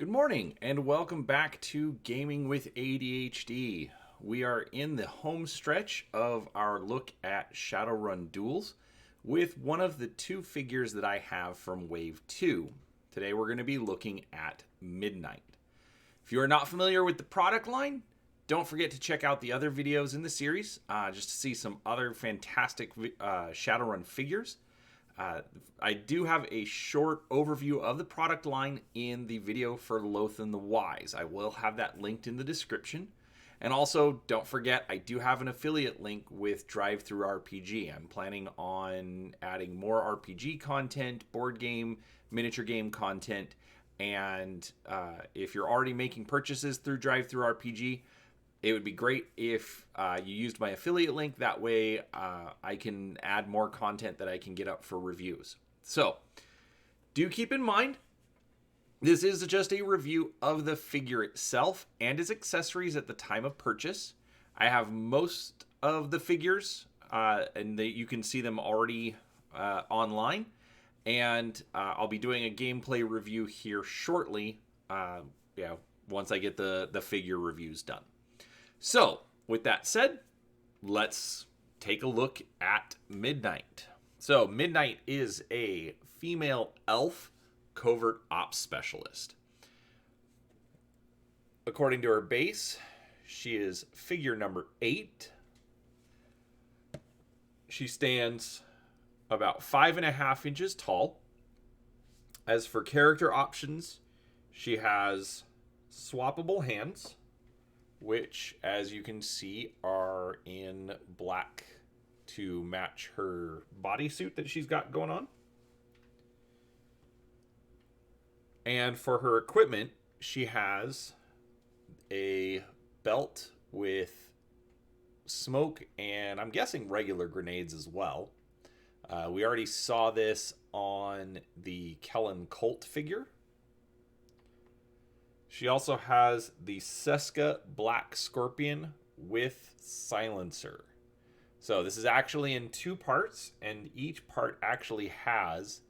Good morning and welcome back to Gaming with ADHD. We are in the home stretch of our look at Shadowrun Duels with one of the two figures that I have from Wave 2. Today we're going to be looking at Midnight. If you are not familiar with the product line, don't forget to check out the other videos in the series just to see some other fantastic Shadowrun figures. I do have a short overview of the product line in the video for Lothan the Wise. I will have that linked in the description. And also, don't forget, I do have an affiliate link with Drive-Thru RPG. I'm planning on adding more RPG content, board game, miniature game content. And if you're already making purchases through Drive-Thru RPG, it would be great if you used my affiliate link. That way I can add more content that I can get up for reviews. So do keep in mind, this is just a review of the figure itself and its accessories at the time of purchase. I have most of the figures and you can see them already online. And I'll be doing a gameplay review here shortly. Once I get the figure reviews done. So, with that said, let's take a look at Midnight. So, Midnight is a female elf covert ops specialist. According to her base, she is figure number 8. She stands about 5.5 inches tall. As for character options, she has swappable hands, which, as you can see, are in black to match her bodysuit that she's got going on. And for her equipment, she has a belt with smoke and I'm guessing regular grenades as well. We already saw this on the Kellen Colt figure. She also has the Seska Black Scorpion with silencer. So this is actually in 2 parts, and each part actually has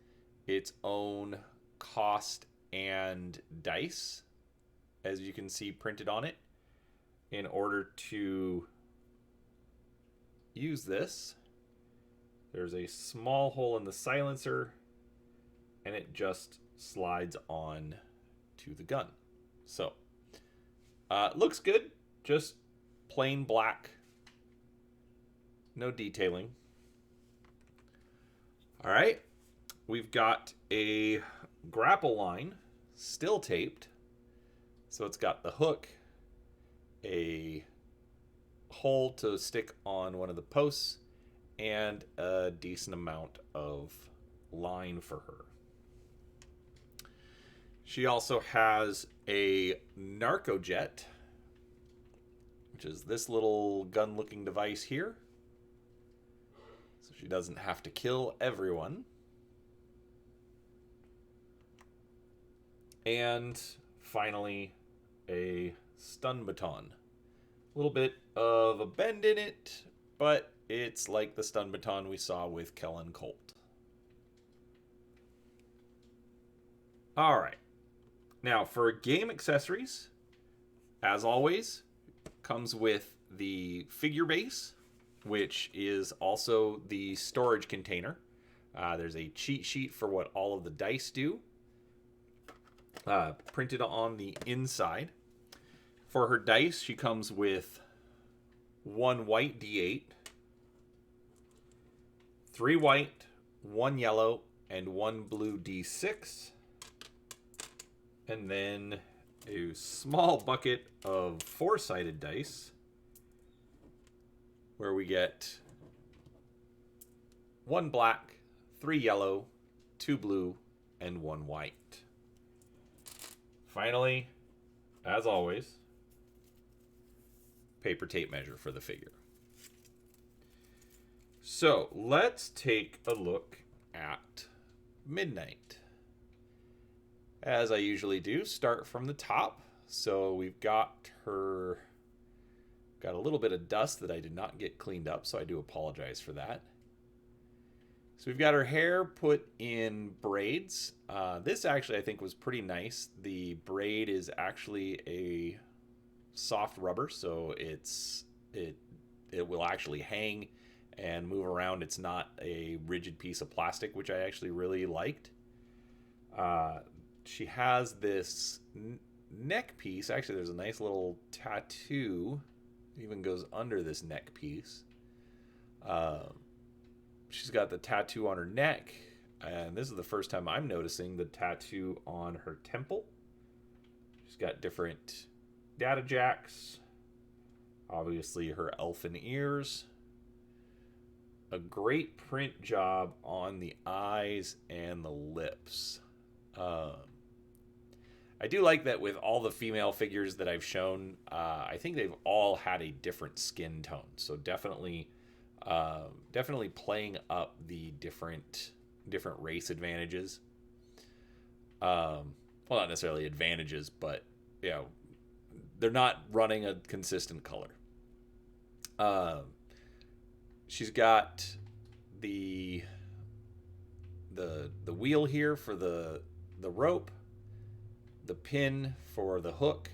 its own cost and dice, as you can see printed on it. In order to use this, there's a small hole in the silencer, and it just slides on to the gun. So, looks good, just plain black, no detailing. All right, we've got a grapple line, still taped. So it's got the hook, a hole to stick on one of the posts, and a decent amount of line for her. She also has a narcojet, which is this little gun-looking device here. So she doesn't have to kill everyone. And finally, a stun baton. A little bit of a bend in it, but it's like the stun baton we saw with Kellen Colt. All right. Now, for game accessories, as always, comes with the figure base, which is also the storage container. There's a cheat sheet for what all of the dice do, printed on the inside. For her dice, she comes with 1 white D8, 3 white, 1 yellow, and 1 blue D6. And then a small bucket of 4-sided dice, where we get 1 black, 3 yellow, 2 blue, and 1 white. Finally, as always, paper tape measure for the figure. So let's take a look at Midnight. As I usually do, start from the top. So we've got a little bit of dust that I did not get cleaned up, so I do apologize for that. So we've got her hair put in braids. This actually I think was pretty nice. The braid is actually a soft rubber, so it will actually hang and move around. It's not a rigid piece of plastic, which I actually really liked. She has this neck piece. Actually, there's a nice little tattoo. It even goes under this neck piece. She's got the tattoo on her neck, and this is the first time I'm noticing the tattoo on her temple. She's got different data jacks, obviously her elfin ears, a great print job on the eyes and the lips. I do like that with all the female figures that I've shown. I think they've all had a different skin tone, so definitely playing up the different race advantages. Well, not necessarily advantages, but they're not running a consistent color. She's got the wheel here for the rope, the pin for the hook.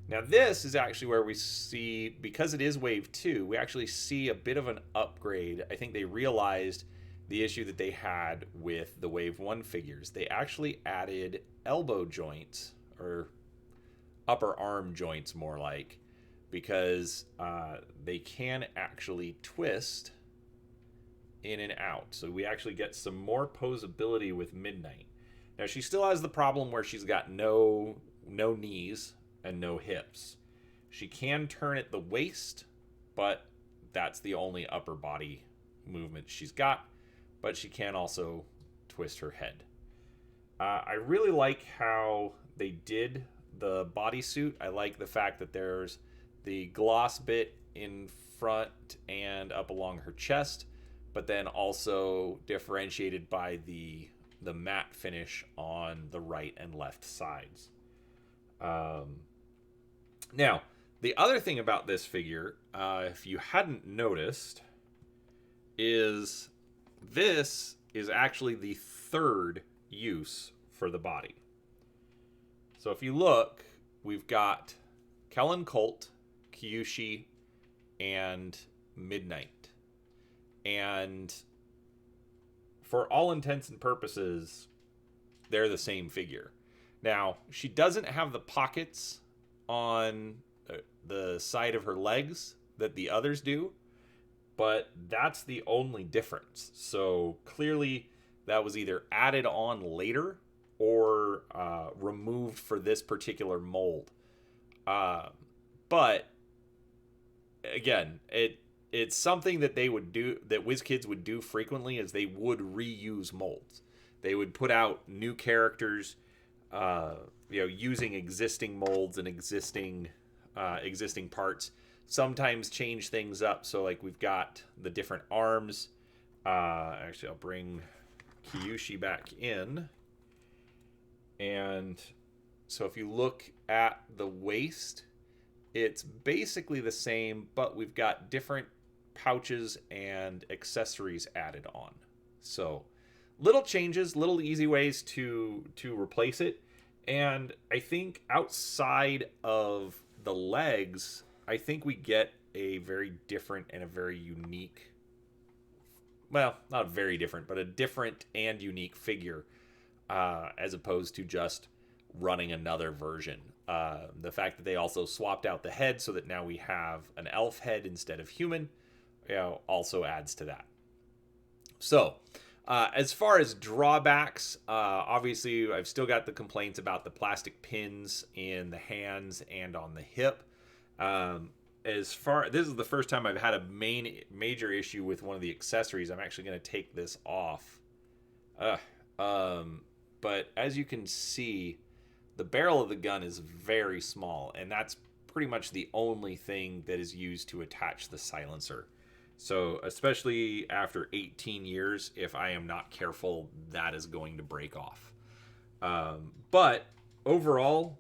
Now this is actually where we see, because it is Wave 2, we actually see a bit of an upgrade. I think they realized the issue that they had with the Wave 1 figures. They actually added elbow joints, or upper arm joints more like, because they can actually twist in and out. So we actually get some more posability with Midnight. Now she still has the problem where she's got no knees and no hips. She can turn at the waist, but that's the only upper body movement she's got. But she can also twist her head. I really like how they did the bodysuit. I like the fact that there's the gloss bit in front and up along her chest, but then also differentiated by the matte finish on the right and left sides. Now, the other thing about this figure, if you hadn't noticed, is this is actually the third use for the body. So if you look, we've got Kellen Colt, Kyushi, and Midnight. And for all intents and purposes, they're the same figure. Now, she doesn't have the pockets on the side of her legs that the others do, but that's the only difference. So clearly that was either added on later or removed for this particular mold. But again, it's something that they would do, that WizKids would do frequently, is they would reuse molds. They would put out new characters, using existing molds and existing parts. Sometimes change things up. So like we've got the different arms. Actually, I'll bring Kyushi back in. And so if you look at the waist, it's basically the same, but we've got different pouches and accessories added on. So little changes, little easy ways to replace it. And I think outside of the legs, I think we get a very different and a very unique, well, not very different, but a different and unique figure, as opposed to just running another version. The fact that they also swapped out the head so that now we have an elf head instead of human, also adds to that. So, as far as drawbacks, obviously I've still got the complaints about the plastic pins in the hands and on the hip. This is the first time I've had a major issue with one of the accessories. I'm actually going to take this off. But as you can see, the barrel of the gun is very small, and that's pretty much the only thing that is used to attach the silencer. So especially after 18 years, if I am not careful, that is going to break off. But overall,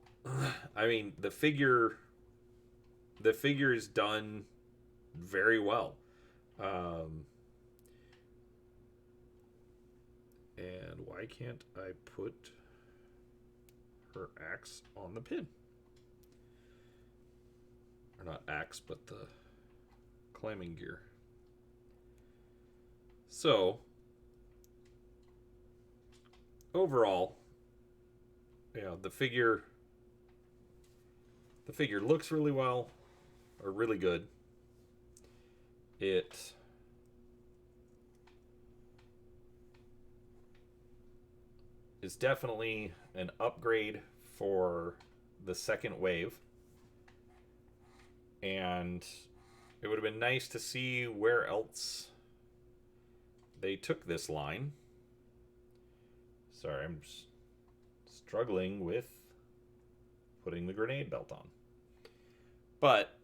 I mean, the figure is done very well. And why can't I put her axe on the pin? Or not axe, but the climbing gear. So, overall, the figure looks really well, or really good. It is definitely an upgrade for the second wave. And it would have been nice to see where else they took this line. Sorry, I'm struggling with putting the grenade belt on. But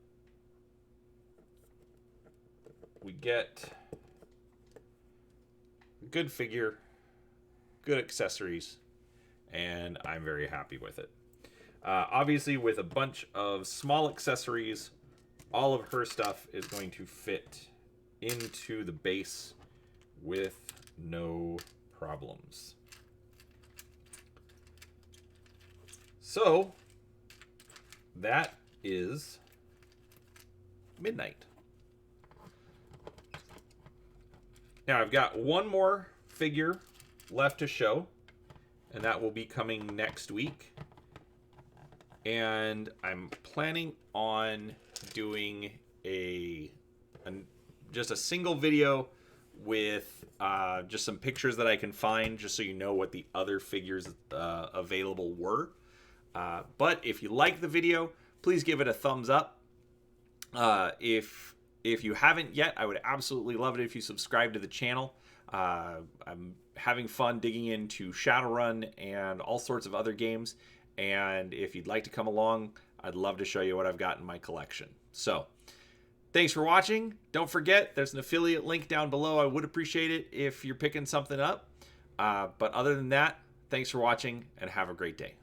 we get a good figure, good accessories, and I'm very happy with it. Obviously, with a bunch of small accessories, all of her stuff is going to fit into the base with no problems. So, that is midnight. Now, I've got one more figure left to show, and that will be coming next week. And I'm planning on doing just a single video with just some pictures that I can find, just so you know what the other figures available were. But if you like the video, please give it a thumbs up. If you haven't yet, I would absolutely love it if you subscribe to the channel. I'm having fun digging into Shadowrun and all sorts of other games. And if you'd like to come along, I'd love to show you what I've got in my collection. So, thanks for watching. Don't forget, there's an affiliate link down below. I would appreciate it if you're picking something up. But other than that, thanks for watching and have a great day.